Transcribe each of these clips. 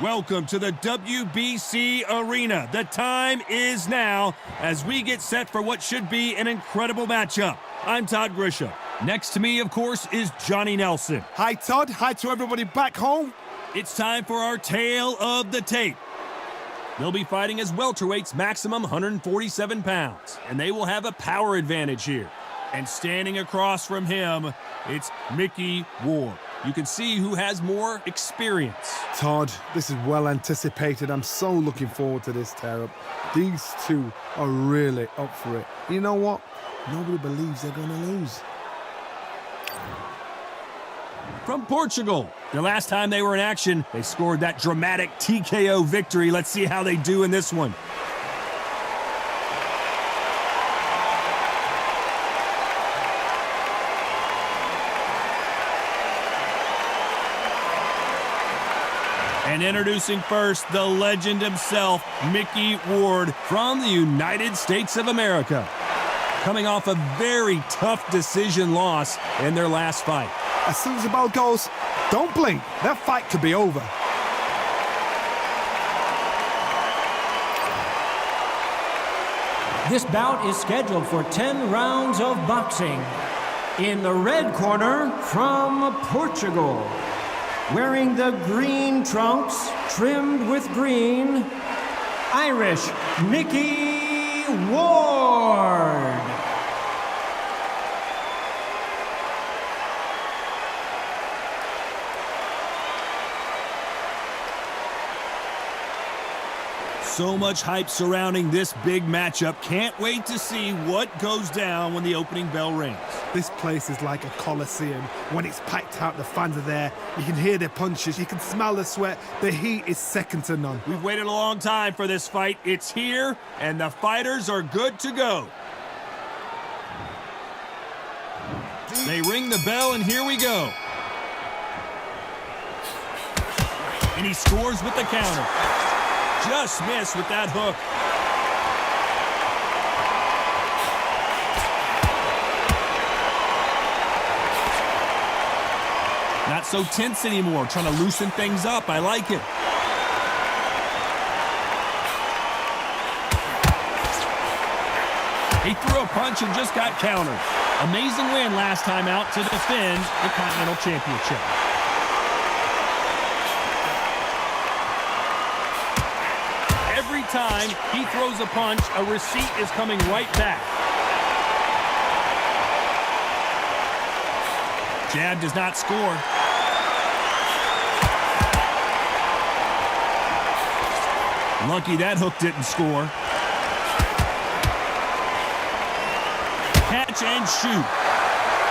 Welcome to the WBC Arena. The time is now as we get set for what should be an incredible matchup. I'm Todd Grisham. Next to me, of course, is Johnny Nelson. Hi, Todd. Hi to everybody back home. It's time for our tale of the tape. They'll be fighting as welterweights, maximum 147 pounds, and they will have a power advantage here. And standing across from him, it's Mickey Ward. You can see who has more experience. Todd, this is well anticipated. I'm so looking forward to this tear-up. These two are really up for it. You know what? Nobody believes they're going to lose. From Portugal, the last time they were in action, they scored that dramatic TKO victory. Let's see how they do in this one. And introducing first, the legend himself, Mickey Ward from the United States of America. Coming off a very tough decision loss in their last fight. As soon as the bell goes, don't blink. That fight could be over. This bout is scheduled for 10 rounds of boxing. In the red corner, from Portugal, wearing the green trunks trimmed with green, Irish Mickey Ward. So much hype surrounding this big matchup. Can't wait to see what goes down when the opening bell rings. This place is like a coliseum. When it's packed out, the fans are there. You can hear their punches. You can smell the sweat. The heat is second to none. We've waited a long time for this fight. It's here, and the fighters are good to go. They ring the bell, and here we go. And he scores with the counter. Just missed with that hook. Not so tense anymore, trying to loosen things up. I like it. He threw a punch and just got countered. Amazing win last time out to defend the Continental Championship. Every time he throws a punch, a receipt is coming right back. Jab does not score. Lucky that hook didn't score. Catch and shoot.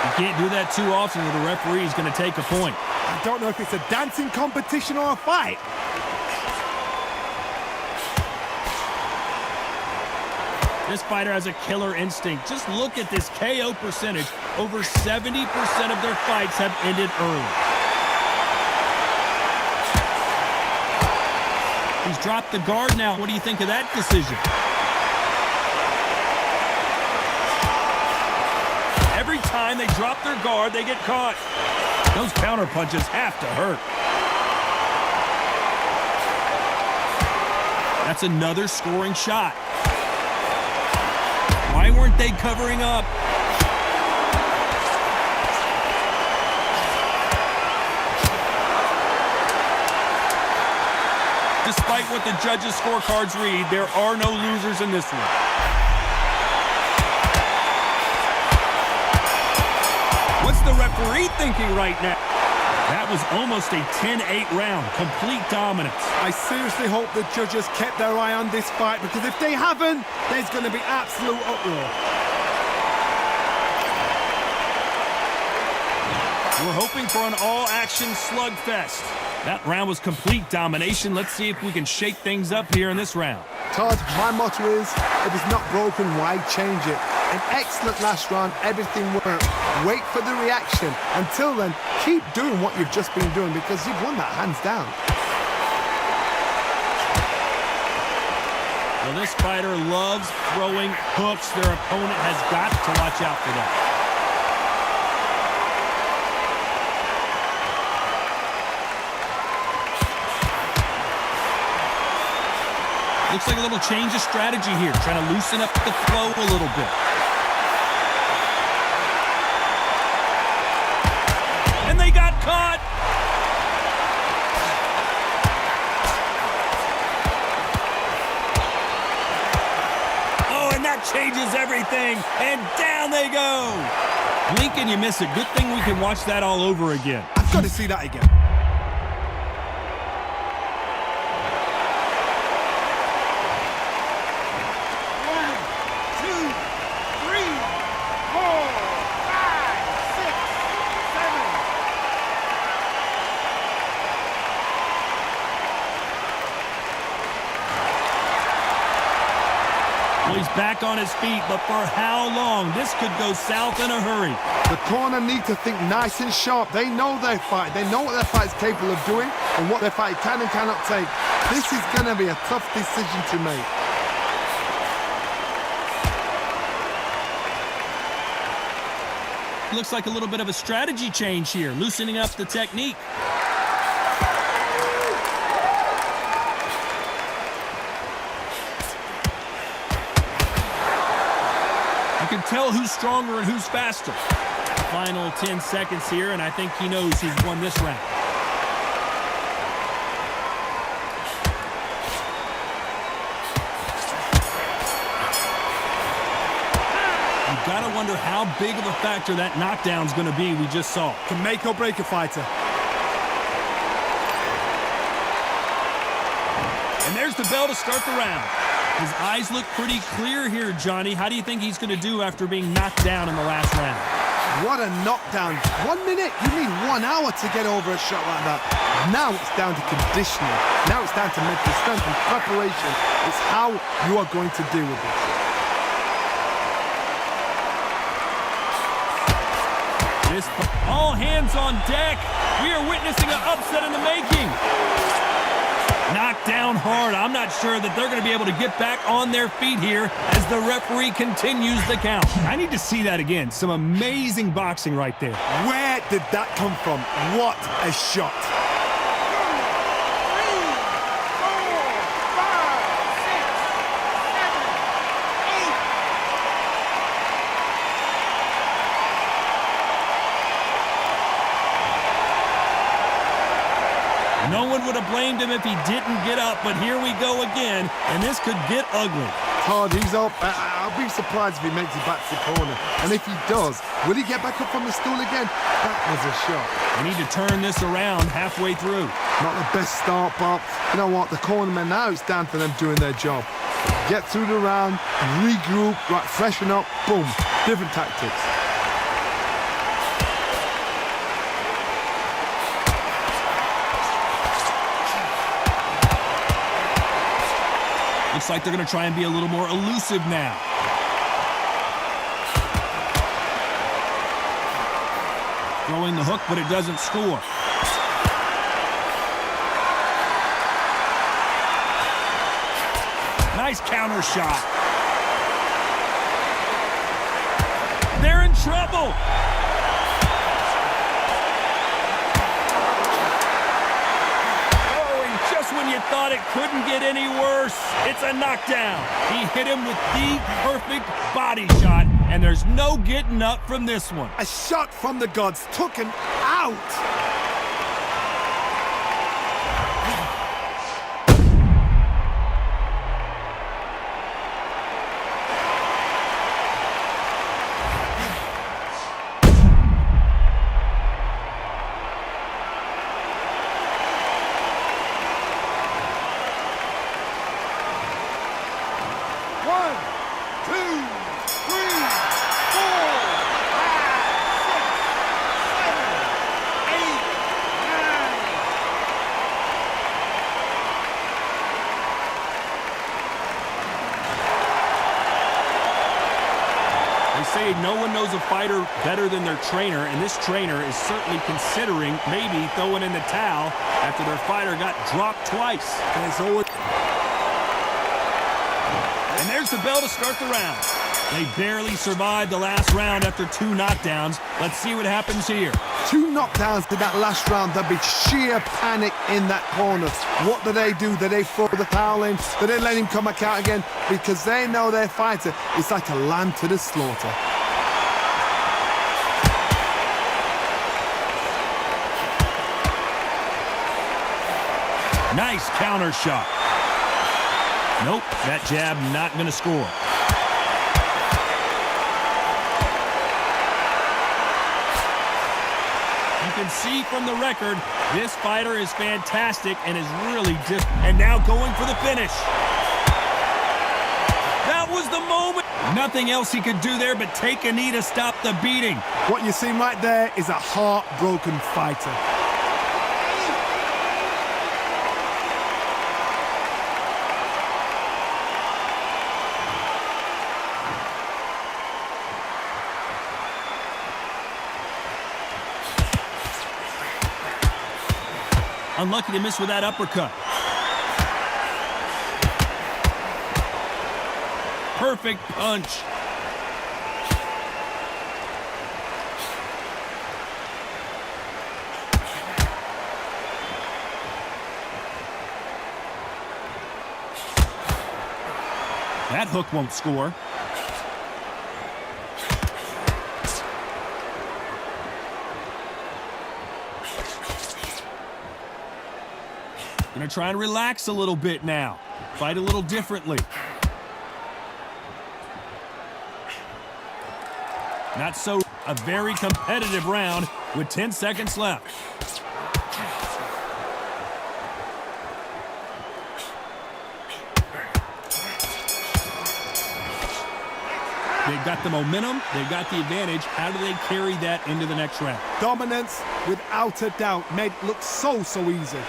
You can't do that too often or the referee is going to take a point. I don't know if it's a dancing competition or a fight. This fighter has a killer instinct. Just look at this KO percentage. Over 70% of their fights have ended early. He's dropped the guard now. What do you think of that decision? Every time they drop their guard, they get caught. Those counter punches have to hurt. That's another scoring shot. Why weren't they covering up? Despite what the judges' scorecards read, there are no losers in this one. What's the referee thinking right now? That was almost a 10-8 round, complete dominance. I seriously hope the judges kept their eye on this fight, because if they haven't, there's going to be absolute uproar. We're hoping for an all-action slugfest. That round was complete domination. Let's see if we can shake things up here in this round. Todd, my motto is, if it's not broken, why change it? An excellent last round, everything worked. Wait for the reaction. Until then, keep doing what you've just been doing, because you've won that hands down. Well, this fighter loves throwing hooks. Their opponent has got to watch out for that. Looks like a little change of strategy here, trying to loosen up the flow a little bit. And they got caught. Oh, and that changes everything. And down they go. Blink and you miss it. Good thing we can watch that all over again. I've got to see that again. Well, he's back on his feet, but for how long? This could go south in a hurry. The corner need to think nice and sharp. They know their fight. They know what their fight is capable of doing and what their fight can and cannot take. This is going to be a tough decision to make. Looks like a little bit of a strategy change here, loosening up the technique. You can tell who's stronger and who's faster. Final 10 seconds here, and I think he knows he's won this round. You've got to wonder how big of a factor that knockdown's going to be we just saw. Can make or break a fighter. And there's the bell to start the round. His eyes look pretty clear here, Johnny. How do you think he's going to do after being knocked down in the last round? What a knockdown. 1 minute? You need 1 hour to get over a shot like that. Now it's down to conditioning. Now it's down to mental strength and preparation. It's how you are going to deal with this. All hands on deck. We are witnessing an upset in the making. Knocked down hard. I'm not sure that they're going to be able to get back on their feet here as the referee continues the count. I need to see that again. Some amazing boxing right there. Where did that come from? What a shot. No one would have blamed him if he didn't get up, but here we go again, and this could get ugly. Todd, he's up. I'll be surprised if he makes it back to the corner. And if he does, will he get back up from the stool again? That was a shot. We need to turn this around halfway through. Not the best start, but you know what? The cornermen now, it's down to them doing their job. Get through the round, regroup, right, freshen up, boom. Different tactics. Looks like they're going to try and be a little more elusive now. Throwing the hook, but it doesn't score. Nice counter shot. They're in trouble. When you thought it couldn't get any worse, it's a knockdown. He hit him with the perfect body shot, and there's no getting up from this one. A shot from the gods took him out. Say no one knows a fighter better than their trainer, and this trainer is certainly considering maybe throwing in the towel after their fighter got dropped twice. And there's the bell to start the round. They barely survived the last round after 2 knockdowns. Let's see what happens here. 2 knockdowns in that last round. There'll be sheer panic in that corner. What do? Do they throw the towel in? Do they let him come back out again? Because they know their fighter is like a lamb to the slaughter. Nice counter shot. Nope, that jab not going to score. You can see from the record, this fighter is fantastic and is really just... And now going for the finish. That was the moment. Nothing else he could do there but take a knee to stop the beating. What you see right there is a heartbroken fighter. Unlucky to miss with that uppercut. Perfect punch. That hook won't score. Gonna try and relax a little bit now. Fight a little differently. Not so. A very competitive round with 10 seconds left. They've got the momentum. They've got the advantage. How do they carry that into the next round? Dominance, without a doubt, made it look so easy.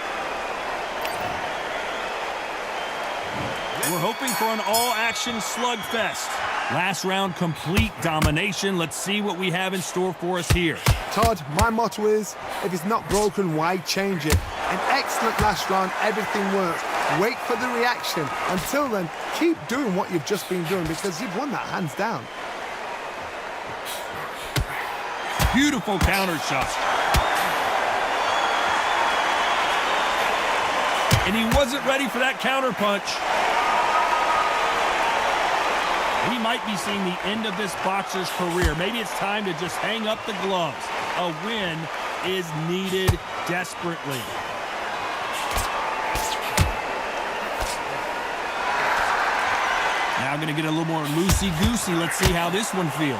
We're hoping for an all-action slugfest. Last round, complete domination. Let's see what we have in store for us here. Todd, my motto is, if it's not broken, why change it? An excellent last round, everything works. Wait for the reaction. Until then, keep doing what you've just been doing because you've won that hands down. Beautiful counter shot. And he wasn't ready for that counter punch. We might be seeing the end of this boxer's career. Maybe it's time to just hang up the gloves. A win is needed desperately. Now going to get a little more loosey-goosey. Let's see how this one feels.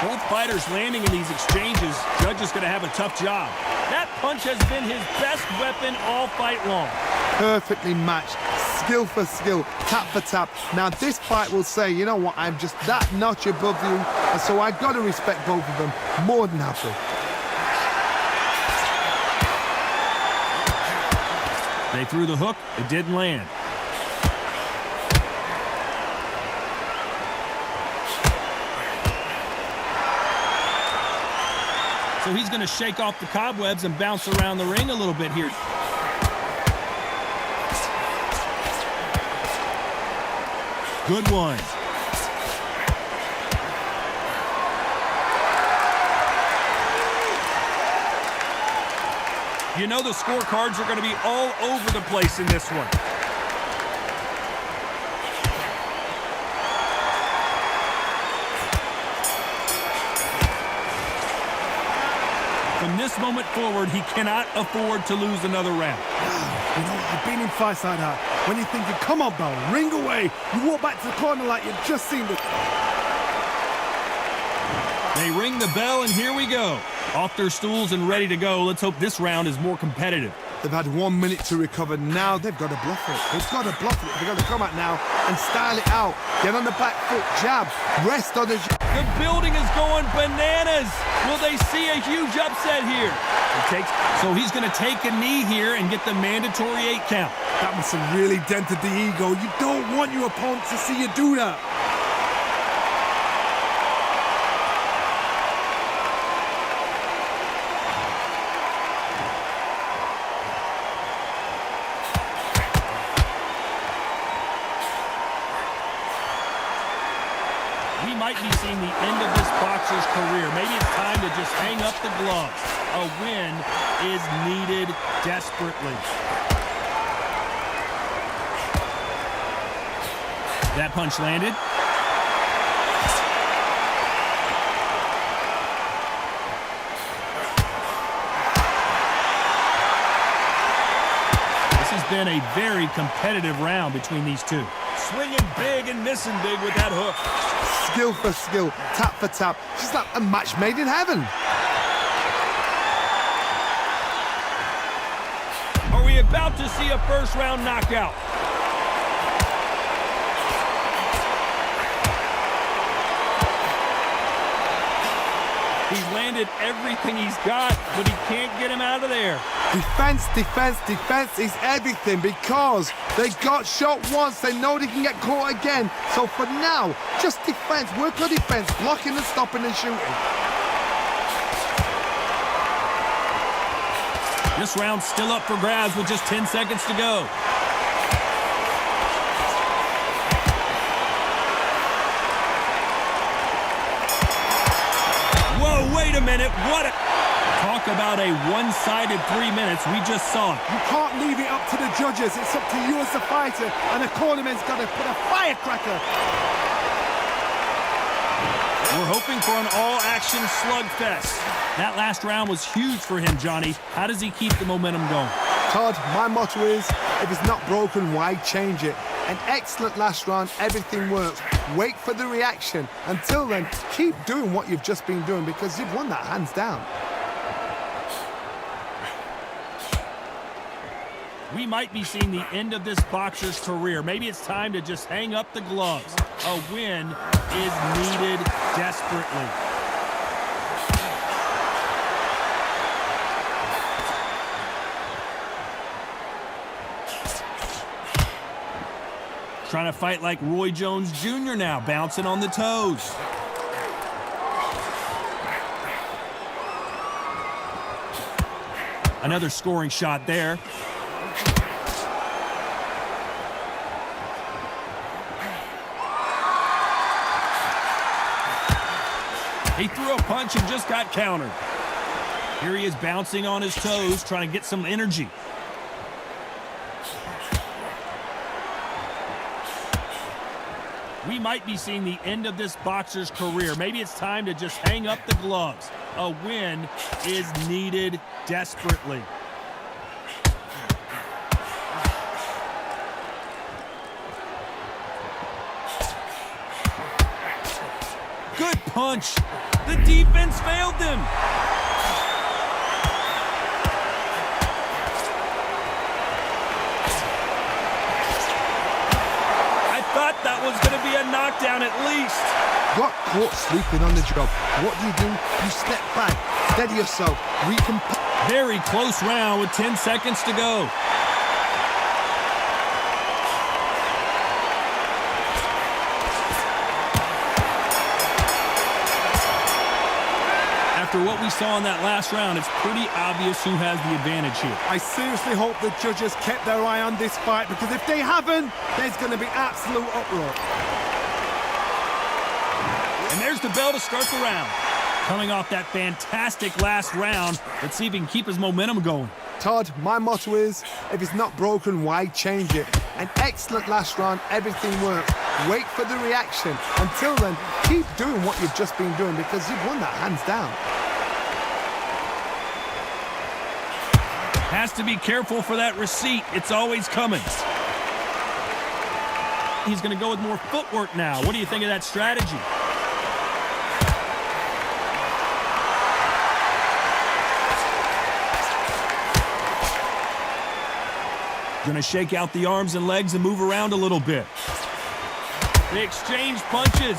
Both fighters landing in these exchanges. Judge is going to have a tough job. That punch has been his best weapon all fight long. Perfectly matched, skill for skill, tap for tap. Now this fight will say, you know what, I'm just that notch above you, and so I've got to respect both of them more than happy. They threw the hook, it didn't land. So he's going to shake off the cobwebs and bounce around the ring a little bit here. Good one. You know the scorecards are going to be all over the place in this one. From this moment forward, he cannot afford to lose another round. You know, I've been in fights like that. When you're thinking, come on, Bell, ring away. You walk back to the corner like you've just seen it. They ring the bell, and here we go. Off their stools and ready to go. Let's hope this round is more competitive. They've had 1 minute to recover. Now they've got to bluff it. They've got to bluff it. They've got to come out now and style it out. Get on the back foot, jab, rest on the jab. The building is going bananas. Will they see a huge upset here? So he's going to take a knee here and get the mandatory 8 count. That must have really dented the ego. You don't want your opponent to see you do that. might be seeing the end of this boxer's career. Maybe it's time to just hang up the gloves. A win is needed desperately. That punch landed. This has been a very competitive round between these two. Swinging big and missing big with that hook. Skill for skill, tap for tap. She's like a match made in heaven. Are we about to see a first-round knockout? He's landed everything he's got, but he can't get him out of there. Defense, defense, defense is everything because they got shot once. They know they can get caught again. So for now, just defense. Work on defense, blocking and stopping and shooting. This round's still up for grabs with just 10 seconds to go. Whoa, wait a minute. What a... Talk about a one-sided 3 minutes. We just saw it. You can't leave it up to the judges. It's up to you as the fighter, and the cornerman's got to put a firecracker. We're hoping for an all-action slugfest. That last round was huge for him, Johnny. How does he keep the momentum going? Todd, my motto is, if it's not broken, why change it? An excellent last round, everything works. Wait for the reaction. Until then, keep doing what you've just been doing because you've won that hands down. We might be seeing the end of this boxer's career. Maybe it's time to just hang up the gloves. A win is needed desperately. Trying to fight like Roy Jones Jr. now, bouncing on the toes. Another scoring shot there. He threw a punch and just got countered. Here he is bouncing on his toes, trying to get some energy. We might be seeing the end of this boxer's career. Maybe it's time to just hang up the gloves. A win is needed desperately. Good punch. The defense failed them. I thought that was going to be a knockdown at least. Got caught sleeping on the job. What do? You step back, steady yourself, recompose. Very close round with 10 seconds to go. After what we saw in that last round, it's pretty obvious who has the advantage here. I seriously hope the judges kept their eye on this fight because if they haven't, there's going to be absolute uproar. And there's the bell to start the round. Coming off that fantastic last round, let's see if he can keep his momentum going. Todd, my motto is, if it's not broken, why change it? An excellent last round, everything works. Wait for the reaction. Until then, keep doing what you've just been doing because you've won that hands down. Has to be careful for that receipt. It's always coming. He's going to go with more footwork now. What do you think of that strategy? Going to shake out the arms and legs and move around a little bit. They exchange punches.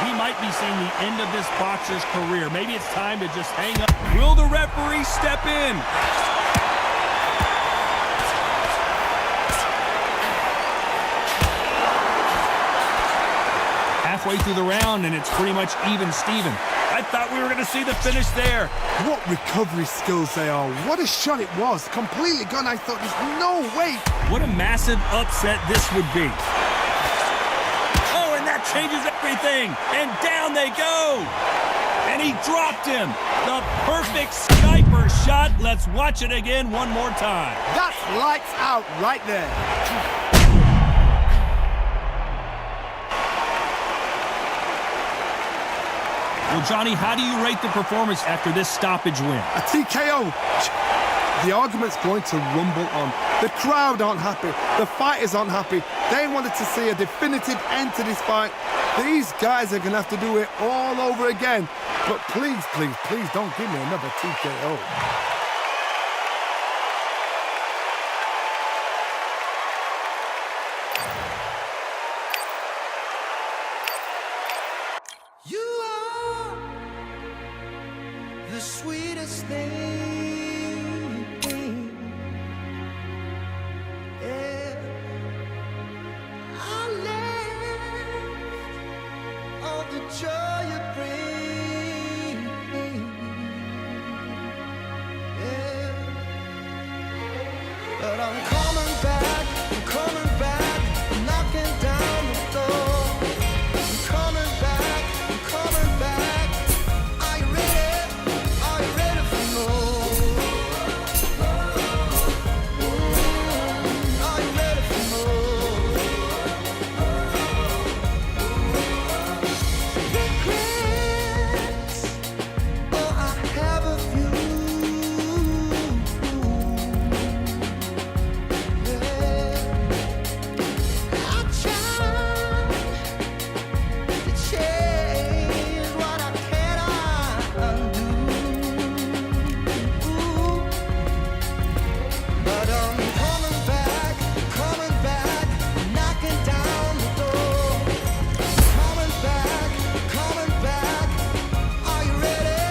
We might be seeing the end of this boxer's career. Maybe it's time to just hang up. Will the referee step in? Halfway through the round, and it's pretty much even Steven. I thought we were going to see the finish there. What recovery skills they are. What a shot it was. Completely gone. I thought there's no way. What a massive upset this would be. that changes everything. And down they go. And he dropped him. The perfect sniper shot. Let's watch it again one more time. That's lights out right there. Well, Johnny, how do you rate the performance after this stoppage win? A TKO. The argument's going to rumble on. The crowd aren't happy. The fighters aren't happy. They wanted to see a definitive end to this fight. These guys are going to have to do it all over again. But please, please, please don't give me another TKO. You are the sweetest thing. Yeah. I left all the joy you bring. Yeah. But I'm coming back, knocking down the door. I'm coming back. Are you ready? Are you ready for more? Are you ready for more? Regrets, oh, I have a few. Yeah. I tried to change what I cannot undo. But I'm coming back, knocking down the door. Coming back. Are you ready?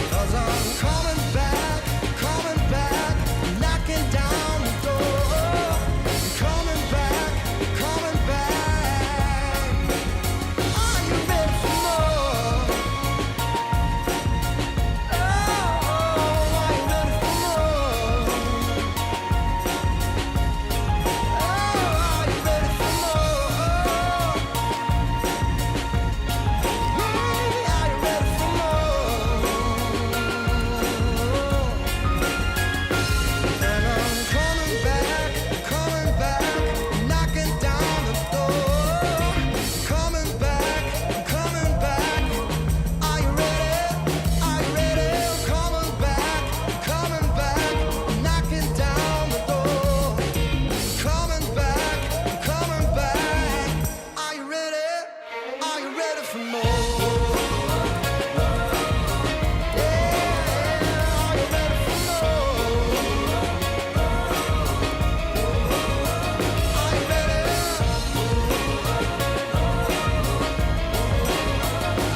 'Cause I'm coming back, knocking down the door. Coming back. Are you ready for more? Oh, are you ready for more? Oh, are you ready for more? Hey, are you ready for more? And I'm coming back, knocking down the door. Coming back. Are you ready? Coming back, knocking down the door. Coming back. Are you ready? For more? Yeah, are you ready for more? Are you ready?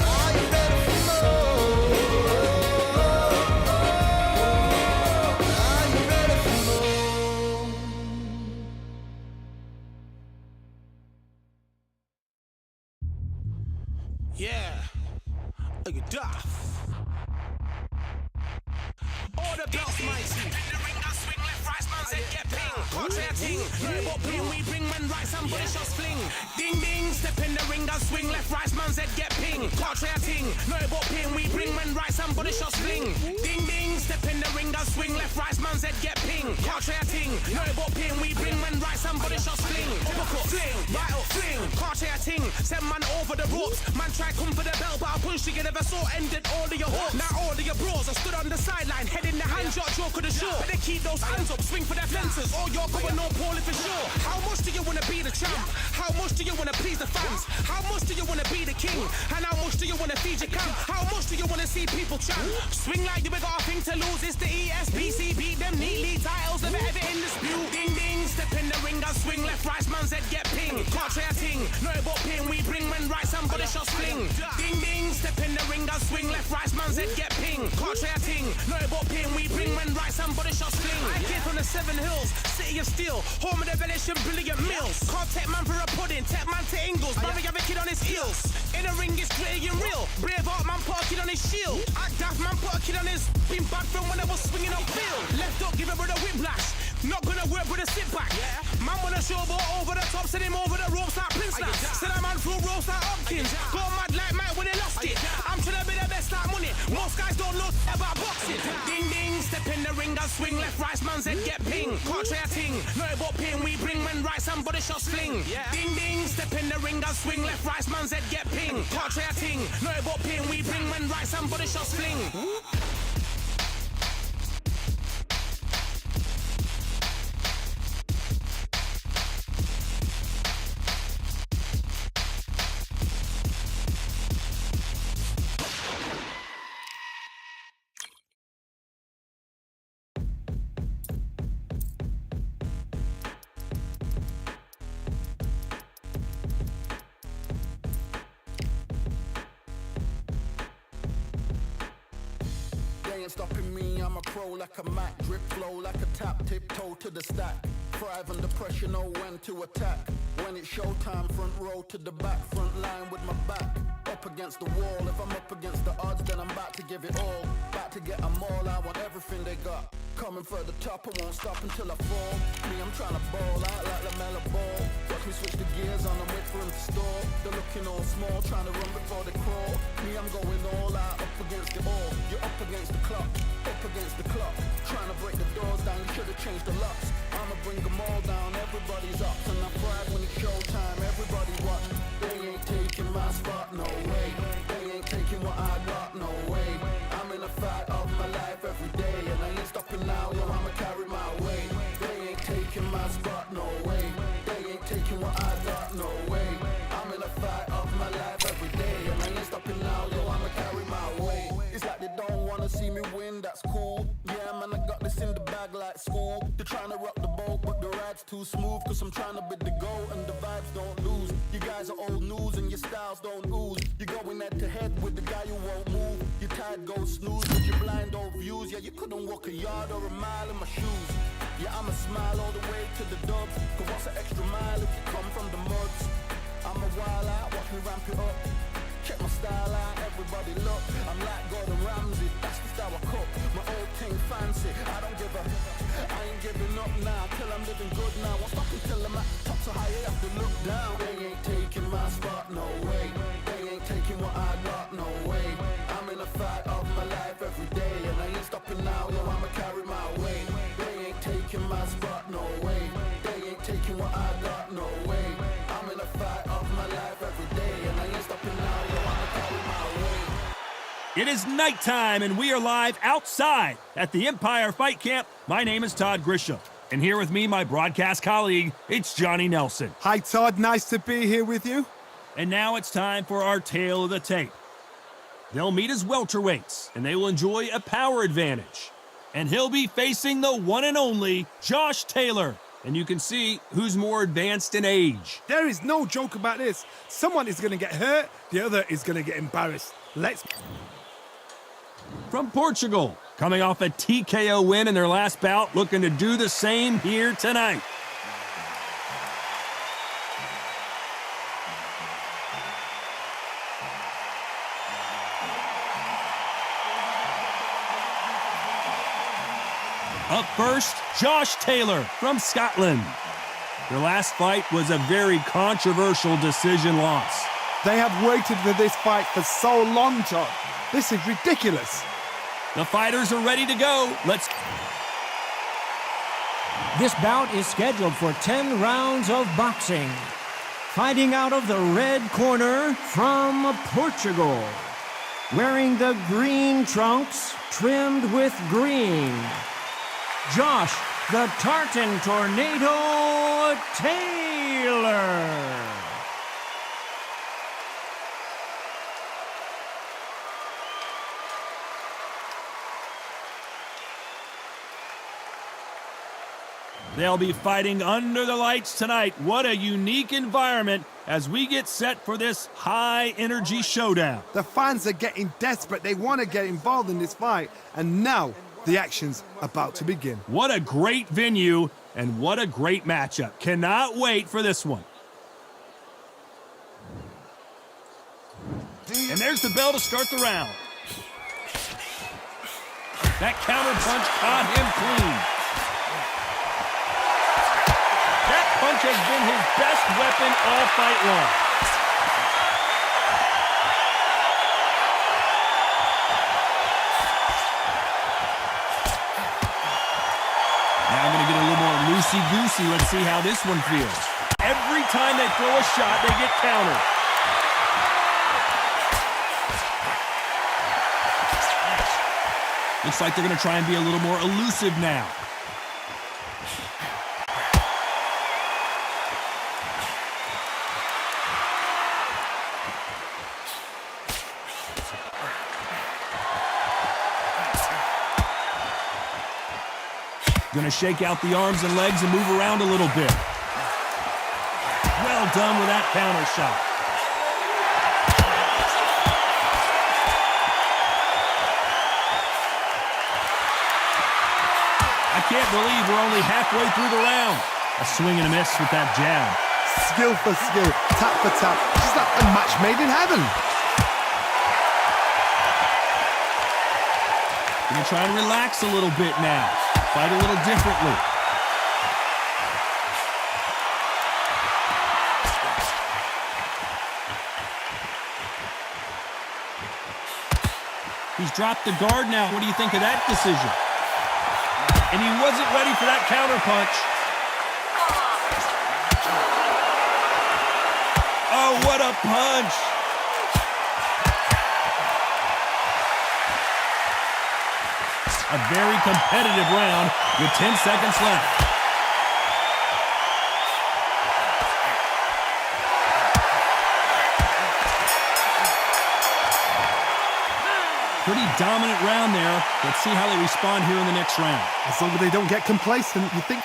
Are you ready for more? Are you ready for more? Yeah, look at Duff. Order belts, mighty. In the ring, I swing left, right, man's head get ping. Contrary ting, no what ping we bring when right, somebody shots fling. Ding ding, step in the ring, I swing left, right, man's head get ping. Contrary ting, no what ping we bring when right, somebody shots fling. Ding ding, step in the ring, I swing left, right, man's head get ping. Contrary ting, no what ping we bring when right, somebody shots fling. Uppercut, fling, right up, fling. Contrary ting, send man over the ropes. Man try come for the belt, but I punched you never saw. Ended all of your hopes. Now all of your bros are stood on the sideline, head in the hand, shot, joke of the show. But they keep those hands up, swing for their fences. Or you're going on poorly for sure. How much do you wanna be the champ? How much do you wanna please the fans? How much do you wanna be the king? And how much do you wanna feed your camp? How much do you wanna see people chant? Swing like you got a thing to lose. It's the ESBC, beat them neatly. Titles never ever in dispute. Ding ding, step in the ring, I swing left, right, man's head get ping. Can't try a ting, no but ping we bring when right, somebody shots fling. Ding ding, step in the ring, I swing left, right, man's head get ping. Can't try a ting, no but ping we bring when right, somebody shots fling. I came from the 7 Hills, city of steel, home of the village and brilliant meals. Can't take man for a pudding, take man to Ingles, brother have a kid on his heels. In the ring it's gritty and real, brave art man put a kid on his shield. Act daft man put a kid on his, been bad from when I was swinging on field. Left up give a brother whiplash, Not gonna work with a sit back. Man wanna showboat over the top, send him over the ropes like Prince now. Send a man through ropes like Hopkins. Go mad like Mike when they lost it. I'm trying to be the best like money. Most guys don't know about boxing. Ding ding, step in the ring and swing. Left right man's head get ping. Can't try a ting. No about ping, we bring when right somebody shots fling. Ding ding, step in the ring and swing. Left right man's head get ping. Can't try a ting. No about ping, we bring when right somebody shots fling. Stopping me, I'm a pro like a Mac. Drip flow like a tap, tiptoe to the stack. Thrive under pressure, know when to attack. When it's showtime, front row to the back. Front line with my back up against the wall. If I'm up against the odds, then I'm about to give it all. About to get them all, I want everything they got. Coming for the top, I won't stop until I fall. Me, I'm trying to ball out like the mellow ball. Watch me switch the gears on and wait for him to stall. They're looking all small, trying to run before they crawl. Me, I'm going all out, up against the all. You're up against the clock, up against the clock. Trying to break the doors down, you should have changed the locks. I'ma bring them all down, everybody's up. And I pride when it's showtime, everybody watch. They ain't taking my spot, no way. They ain't taking what I got, no way. I'm in a fight of my life every day, and I ain't stopping now, yo, I'ma carry my weight. They ain't taking my spot, no way. They ain't taking what I got, no way. I'm in a fight of my life every day, and I ain't stopping now, yo, I'ma carry my weight. It's like they don't wanna see me win, that's cool. Yeah, man, I got this in the bag like school. They're trying to rock the boat, but the ride's too smooth. Cause I'm trying to bid the go, and the vibes don't lose. You guys are old news, and your styles don't ooze. You're going head to head with the guy who won't move. Your tide goes snooze, with your blind old views. Yeah, you couldn't walk a yard or a mile in my shoes. Yeah, I'ma smile all the way to the dubs. Cause what's an extra mile if you come from the muds? I'm a wild out, watch me ramp it up. Check my style out, everybody look. I'm like Gordon Ramsay, that's the style I cook. My old thing fancy, I don't give a. I ain't giving up now, till I'm living good now. Won't stop until I'm at the top, so high you have to look down. They ain't taking my spot, no way. They ain't taking what I got, no way. I'm in a fight of my life every day, and I ain't stopping now, yo, I'ma carry my weight. They ain't taking my spot, no way. They ain't taking what I got, no way. I'm in a fight of my life every day, and I ain't stopping now, yo, I'ma carry my weight. It is nighttime, and we are live outside at the Empire Fight Camp. My name is Todd Grisham, and here with me, my broadcast colleague, it's Johnny Nelson. Hi, Todd. Nice to be here with you. And now it's time for our tale of the tape. They'll meet as welterweights, and they will enjoy a power advantage. And he'll be facing the one and only Josh Taylor. And you can see who's more advanced in age. There is no joke about this. Someone is going to get hurt, the other is going to get embarrassed. Let's... From Portugal, coming off a TKO win in their last bout, looking to do the same here tonight. Up first, Josh Taylor from Scotland. Their last fight was a very controversial decision loss. They have waited for this fight for so long, Todd. This is ridiculous. The fighters are ready to go. Let's... This bout is scheduled for 10 rounds of boxing. Fighting out of the red corner from Portugal. Wearing the green trunks trimmed with green. Josh, the Tartan Tornado Taylor. They'll be fighting under the lights tonight. What a unique environment as we get set for this high-energy showdown. The fans are getting desperate. They want to get involved in this fight. And now the action's about to begin. What a great venue and what a great matchup. Cannot wait for this one. And there's the bell to start the round. That counter punch caught him clean. punch has been his best weapon all fight long. Now I'm going to get a little more loosey-goosey. Let's see how this one feels. Every time they throw a shot, they get countered. Looks like they're going to try and be a little more elusive now. Going to shake out the arms and legs and move around a little bit. Well done with that counter shot. I can't believe we're only halfway through the round. A swing and a miss with that jab. Skill for skill, tap for tap. Just like a match made in heaven. Gonna try and relax a little bit now. Fight a little differently. He's dropped the guard now. What do you think of that decision? And he wasn't ready for that counter punch. Oh, what a punch! A very competitive round with 10 seconds left. Pretty dominant round there. Let's see how they respond here in the next round. As long as they don't get complacent, you think...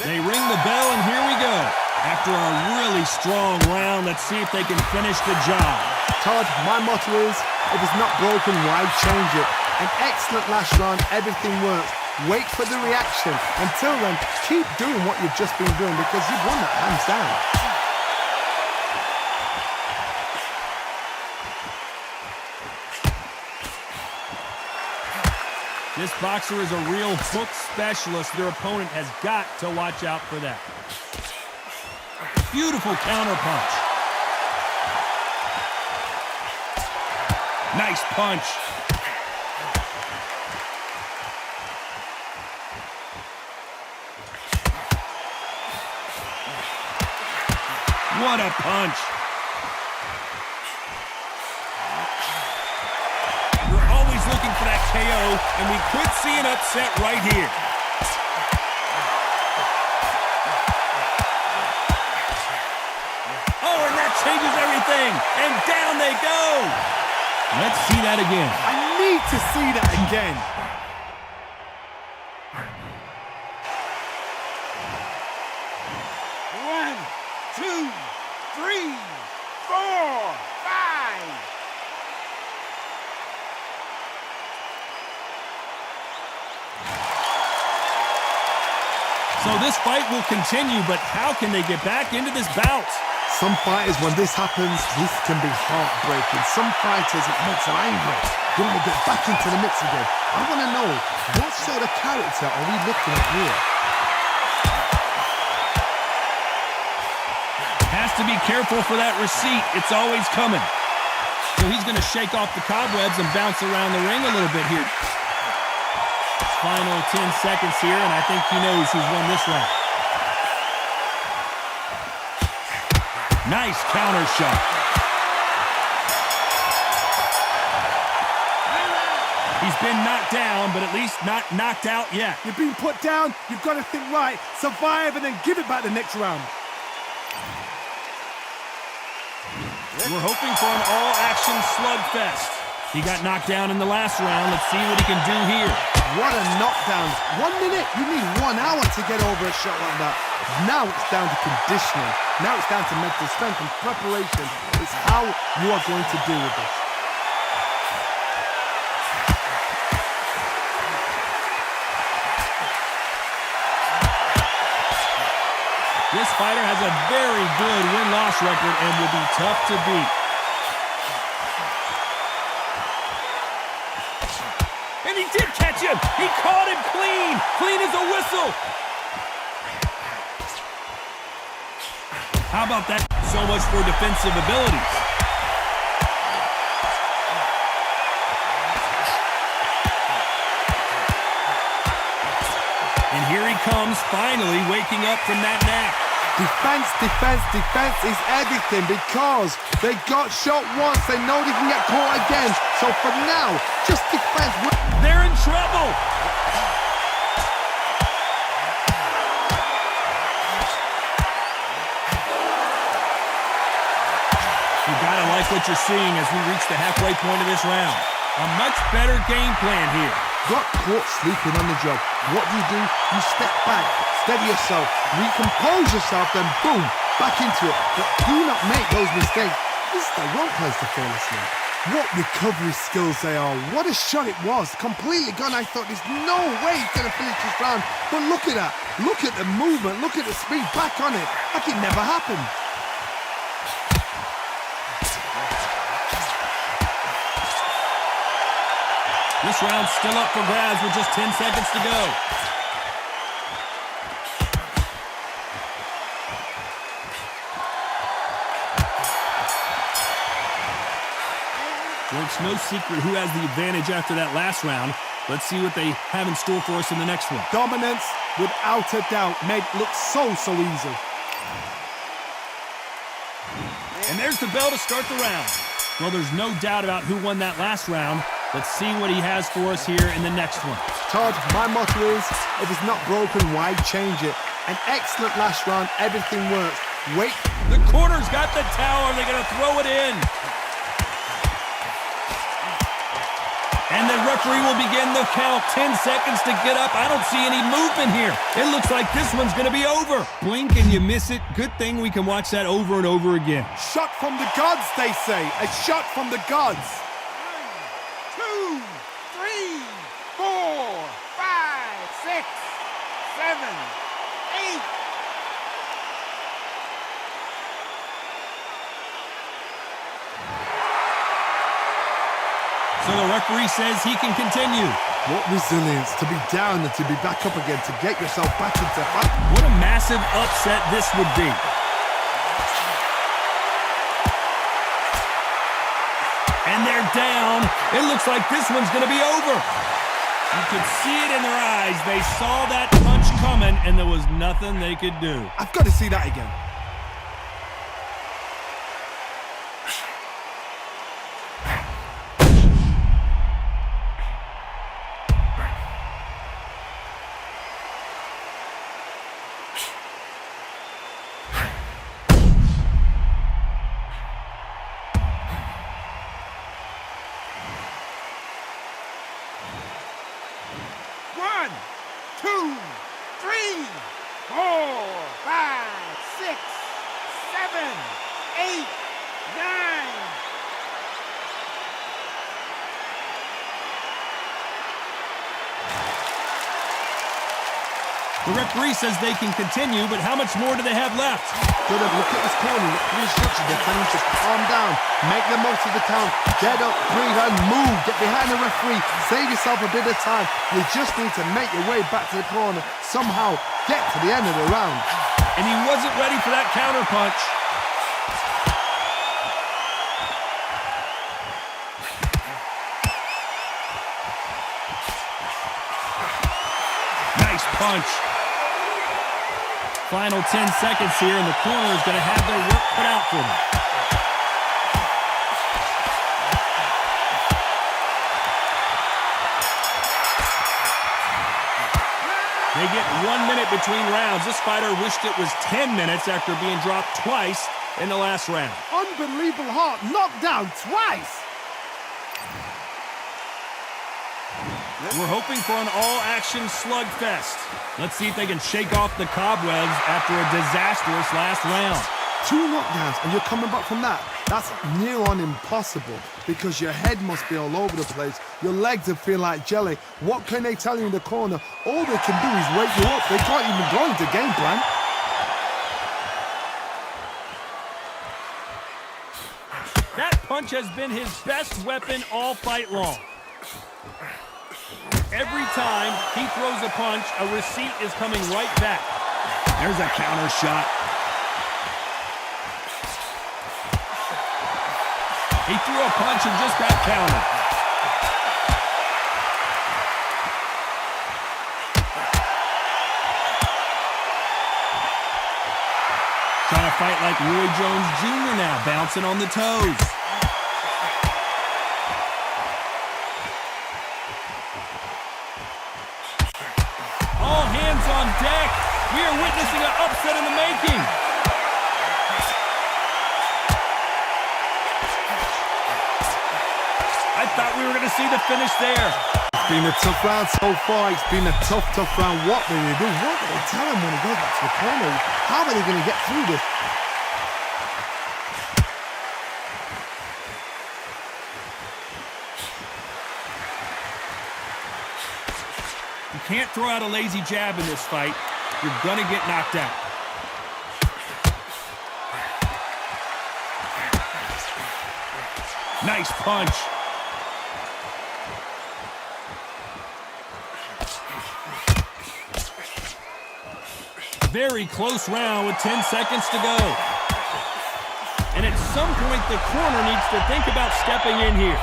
They ring the bell, and here we go. After a really strong round, let's see if they can finish the job. Todd, my motto is, if it's not broken, why change it? An excellent last round, everything works. Wait for the reaction. Until then, keep doing what you've just been doing because you've won that hands down. This boxer is a real hook specialist. Their opponent has got to watch out for that. Beautiful counter punch. Nice punch. What a punch. We're always looking for that KO, and we could see an upset right here. Oh, and that changes everything. And down they go. Let's see that again. I need to see that again. One, two, three, four, five. So this fight will continue, but how can they get back into this bout? Some fighters, when this happens, this can be heartbreaking. Some fighters, it makes them angry. They want to get back into the mix again. I want to know, what sort of character are we looking at here? Has to be careful for that receipt. It's always coming. So he's going to shake off the cobwebs and bounce around the ring a little bit here. Final 10 seconds here, and I think he knows who's won this round. Nice counter shot. He's been knocked down, but at least not knocked out yet. You've been put down, you've got to think right, survive, and then give it back the next round. We're hoping for an all-action slugfest. He got knocked down in the last round. Let's see what he can do here. What a knockdown. 1 minute, you need 1 hour to get over a shot like that. Now it's down to conditioning. Now it's down to mental strength and preparation. It's how you are going to deal with this. This fighter has a very good win-loss record and will be tough to beat. And he did catch him. He caught him clean. Clean as a whistle. How about that? So much for defensive abilities. And here he comes, finally waking up from that nap. Defense, defense, defense is everything because they got shot once. They know they can get caught again. So for now, just defense. They're in trouble. You gotta like what you're seeing as we reach the halfway point of this round. A much better game plan here. Got caught sleeping on the job. What do? You step back, steady yourself, recompose yourself, then boom, back into it. But do not make those mistakes. This is the wrong place to fall asleep. What recovery skills they are. What a shot it was. Completely gone. I thought there's no way he's going to finish this round. But look at that. Look at the movement. Look at the speed. Back on it. Like it never happened. This round's still up for grabs with just 10 seconds to go. Well, it's no secret who has the advantage after that last round. Let's see what they have in store for us in the next one. Dominance, without a doubt, made it look so easy. And there's the bell to start the round. Well, there's no doubt about who won that last round. Let's see what he has for us here in the next one. Todd, my motto is, if it's not broken, why change it? An excellent last round, everything works. Wait. The corner's got the towel. They're going to throw it in. And the referee will begin the count. 10 seconds to get up. I don't see any movement here. It looks like this one's going to be over. Blink and you miss it. Good thing we can watch that over and over again. Shot from the gods, they say. A shot from the gods. 2, 3, 4, 5, 6, 7, 8. So the referee says he can continue. What resilience to be down and to be back up again, to get yourself back into fight. What a massive upset this would be. And they're down. It looks like this one's going to be over. You could see it in their eyes. They saw that punch coming, and there was nothing they could do. I've got to see that again. One, 2, 3, 4, 5, 6, 7, 8, 9. The referee says they can continue, but how much more do they have left? Good, look at this corner. Look at the instructions. They're telling you to calm down. Make the most of the count. Get up, breathe, and move. Get behind the referee. Save yourself a bit of time. You just need to make your way back to the corner. Somehow get to the end of the round. And he wasn't ready for that counter punch. Nice punch. Final 10 seconds here, and the corner is going to have their work cut out for them. They get 1 minute between rounds. This fighter wished it was 10 minutes after being dropped twice in the last round. Unbelievable heart. Knocked down twice. We're hoping for an all-action slugfest. Let's see if they can shake off the cobwebs after a disastrous last round. 2 knockdowns and you're coming back from that. That's near on impossible because your head must be all over the place. Your legs will feel like jelly. What can they tell you in the corner? All they can do is wake you up. They can't even go into game plan. That punch has been his best weapon all fight long. Every time he throws a punch, a receipt is coming right back. There's a counter shot. He threw a punch and just got countered. Trying to fight like Roy Jones Jr. now, bouncing on the toes. All hands on deck. We are witnessing an upset in the making. I thought we were going to see the finish there. It's been a tough round so far. It's been a tough round. What will they do? What will they tell him when he goes back to the corner? How are they going to get through this? You can't throw out a lazy jab in this fight. You're going to get knocked out. Nice punch. Very close round with 10 seconds to go. And at some point, the corner needs to think about stepping in here.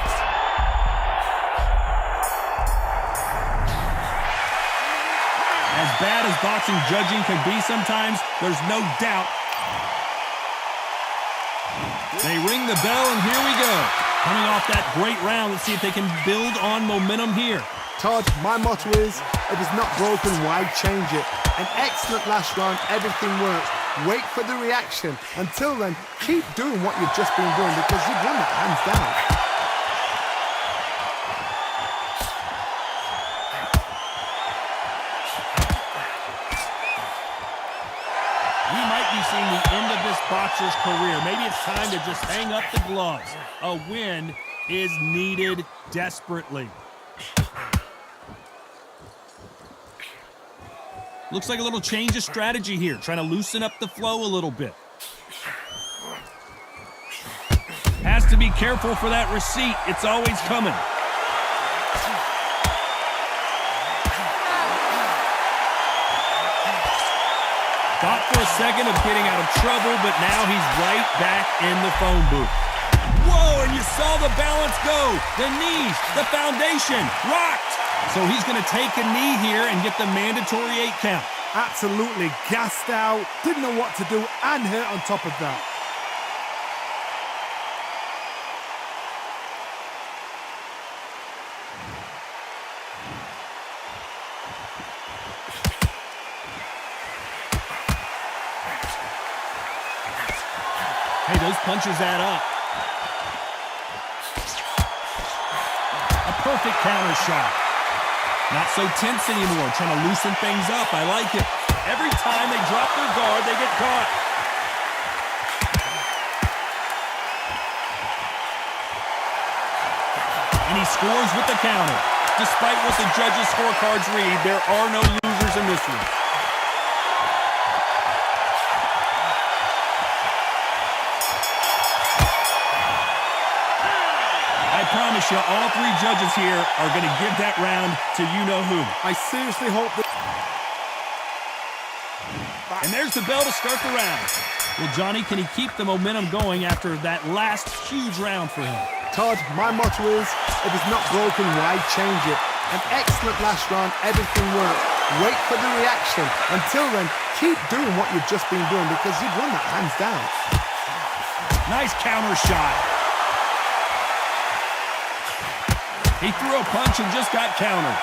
As bad as boxing judging can be sometimes, there's no doubt. They ring the bell, and here we go. Coming off that great round, let's see if they can build on momentum here. Todd, my motto is, if it's not broken, why change it? An excellent last round, everything works. Wait for the reaction. Until then, keep doing what you've just been doing because you've won that hands down. We might be seeing the end of this boxer's career. Maybe it's time to just hang up the gloves. A win is needed desperately. Looks like a little change of strategy here, trying to loosen up the flow a little bit. Has to be careful for that receipt. It's always coming. Thought for a second of getting out of trouble, but now he's right back in the phone booth. Whoa, and you saw the balance go. The knees, the foundation, rocked. So he's going to take a knee here and get the mandatory 8 count. Absolutely gassed out, didn't know what to do, and hurt on top of that. Hey, those punches add up. A perfect counter shot. Not so tense anymore, trying to loosen things up. I like it. Every time they drop their guard, they get caught. And he scores with the counter. Despite what the judges' scorecards read, there are no losers in this one. I promise you, all 3 judges here are going to give that round to you-know-who. I seriously hope that... And there's the bell to start the round. Well, Johnny, can he keep the momentum going after that last huge round for him? Todd, my motto is, if it's not broken, why change it? An excellent last round, everything works. Wait for the reaction. Until then, keep doing what you've just been doing because you've won that hands down. Nice counter shot. He threw a punch and just got countered.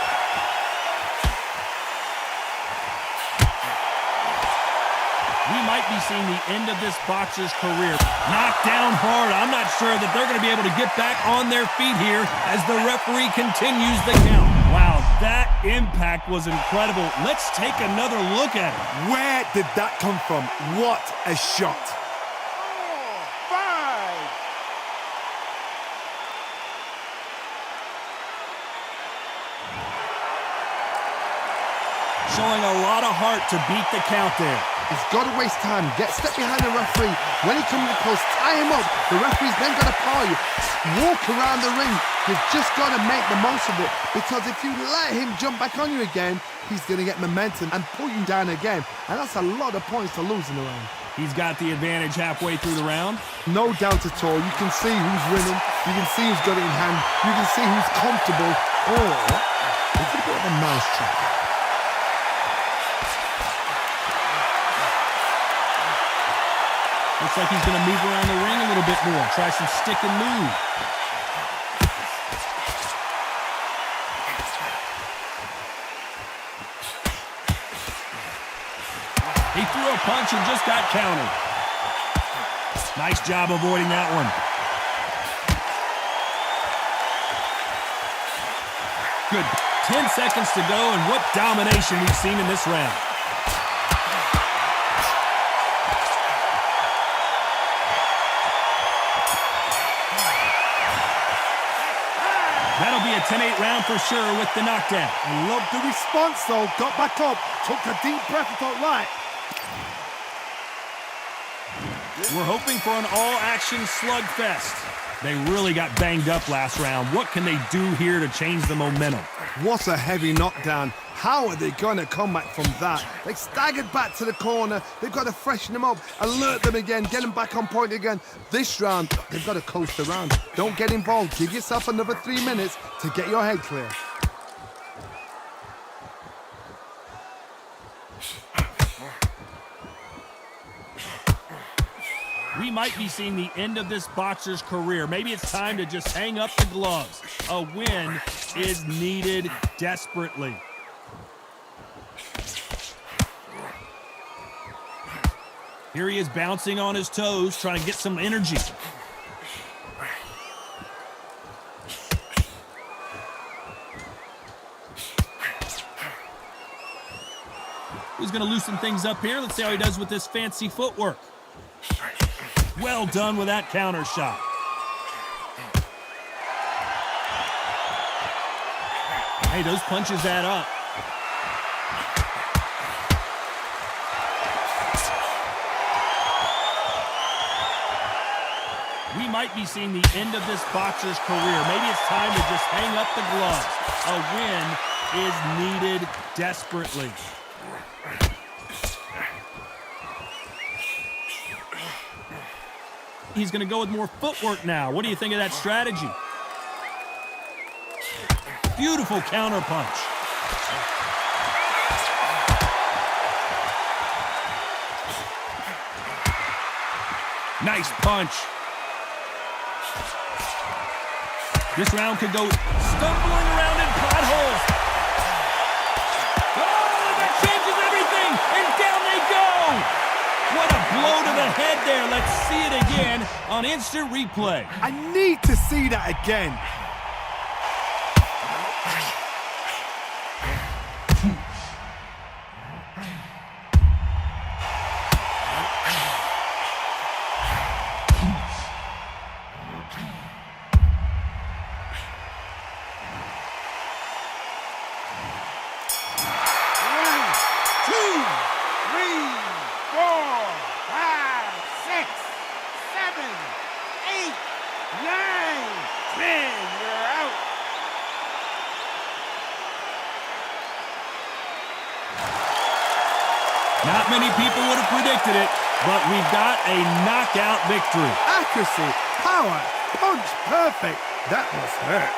We might be seeing the end of this boxer's career. Knocked down hard. I'm not sure that they're going to be able to get back on their feet here as the referee continues the count. Wow, that impact was incredible. Let's take another look at it. Where did that come from? What a shot. 4, 5. Showing a lot of heart to beat the count there. He's got to waste time. Step behind the referee. When he comes close, tie him up. The referee's then got to power you. Walk around the ring. You've just got to make the most of it. Because if you let him jump back on you again, he's going to get momentum and pull you down again. And that's a lot of points to lose in the round. He's got the advantage halfway through the round. No doubt at all. You can see who's winning. You can see who's got it in hand. You can see who's comfortable. Or it's a bit of a mousetrap. Looks like he's going to move around the ring a little bit more. Try some stick and move. He threw a punch and just got countered. Nice job avoiding that one. Good. 10 seconds to go, and what domination we've seen in this round. That'll be a 10-8 round for sure with the knockdown. I love the response, though. Got back up, took a deep breath and thought, right. We're hoping for an all-action slugfest. They really got banged up last round. What can they do here to change the momentum? What a heavy knockdown. How are they going to come back from that? They staggered back to the corner. They've got to freshen them up, alert them again, get them back on point again. This round, they've got to coast around. Don't get involved. Give yourself another 3 minutes to get your head clear. We might be seeing the end of this boxer's career. Maybe it's time to just hang up the gloves. A win is needed desperately. Here he is bouncing on his toes, trying to get some energy. He's going to loosen things up here. Let's see how he does with this fancy footwork. Well done with that counter shot. Hey, those punches add up. We might be seeing the end of this boxer's career. Maybe it's time to just hang up the gloves. A win is needed desperately. He's going to go with more footwork now. What do you think of that strategy? Beautiful counter punch. Nice punch. This round could go stumbling around in potholes. Oh, that changes everything, and down they go. What a blow to the head there. Let's see it again on instant replay. I need to see that again. Not many people would have predicted it, but we've got a knockout victory. Accuracy, power, punch, perfect. That was hurt.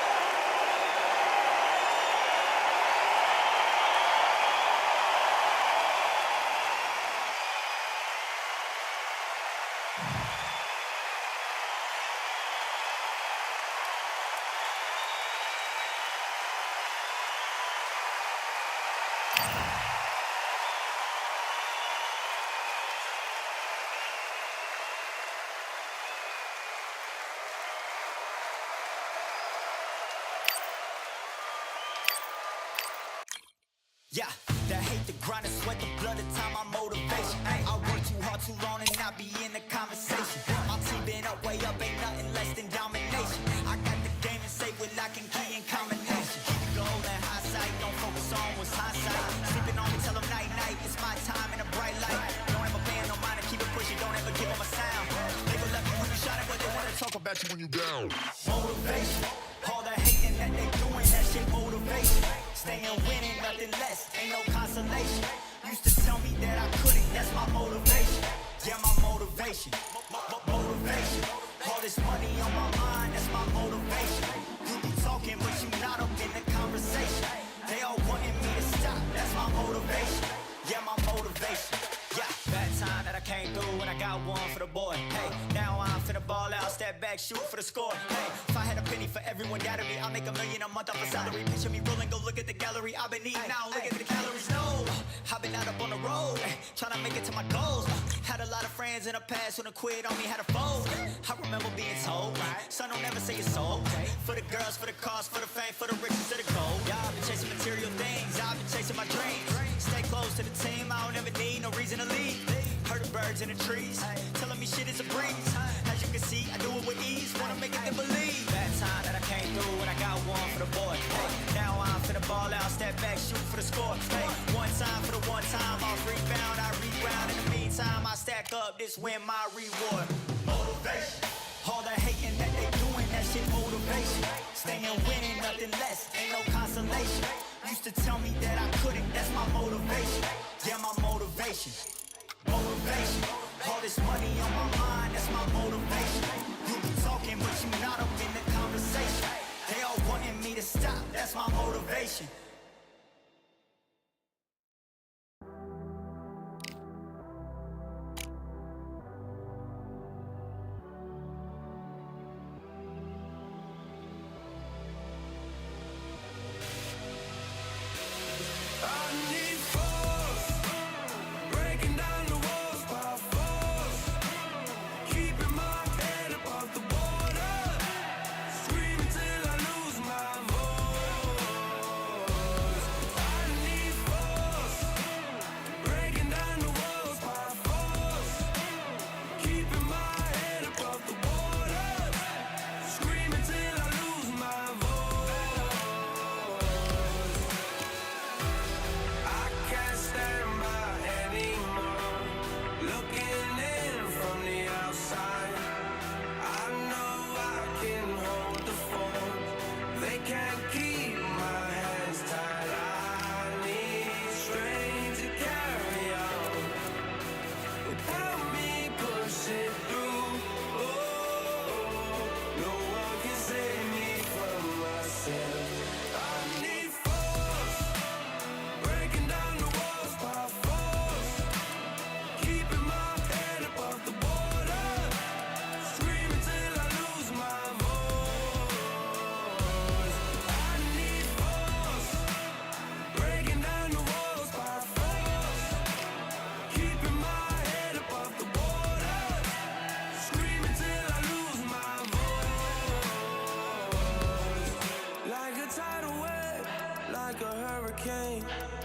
Yeah, the hate, the grind, the sweat, the blood, the time, my motivation. I work too hard, too long, and not be in the conversation. My team been up, way up, ain't nothing less than domination. I got the game and say with lock and key and combination. Keep it low and high sight, don't focus on what's hindsight. Sleeping on me, tell them night, night, it's my time in a bright light. Don't ever pay no mind and keep it pushing, don't ever give them a sound. They gon' love you when you shining, but they wanna talk about you when you down. Motivation, all the hating that they doing, that shit motivation. Staying winning, nothing less, ain't no consolation. Used to tell me that I couldn't, that's my motivation. Yeah, my motivation. Motivation. All this money on my mind, that's my motivation. You be talking, but you not up in the conversation. They all wanting me to stop, that's my motivation. Yeah, my motivation. Yeah, bad time that I came through and I got one for the boy. Hey, now I'm finna ball out, step back, shoot for the score. Hey, if I had a penny for everyone doubted me, I'll make $1 million a month off a salary. Picture me rolling, go look at the gallery. I've been eating now, look at the calories. No, I've been out up on the road, trying to make it to my goals. Had a lot of friends in the past when I quit on me, had a fold. I remember being told, son, don't ever say it's sold. For the girls, for the cars, for the fame, for the riches, for the gold. Yeah, I've been chasing material things, I've been chasing my dreams. Stay close to the team, I don't ever need no reason to leave. Heard the birds in the trees, telling me shit is a breeze. As you can see, I do it with ease, wanna make it to believe. Bad time that I came through and I got one for the boy. Hey, now I'm finna ball out, step back, shoot for the score. Hey, one time for the one time, off rebound, I rebound. In the meantime, I stack up, this win my reward. Motivation. All the hating that they doing, that shit motivation. Staying winning, nothing less, ain't no consolation. Used to tell me that I couldn't, that's my motivation. Yeah, my motivation. Motivation. All this money on my mind, that's my motivation. You be talking, but you not up in the conversation. They all wanting me to stop, that's my motivation.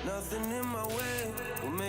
Nothing in my way will make me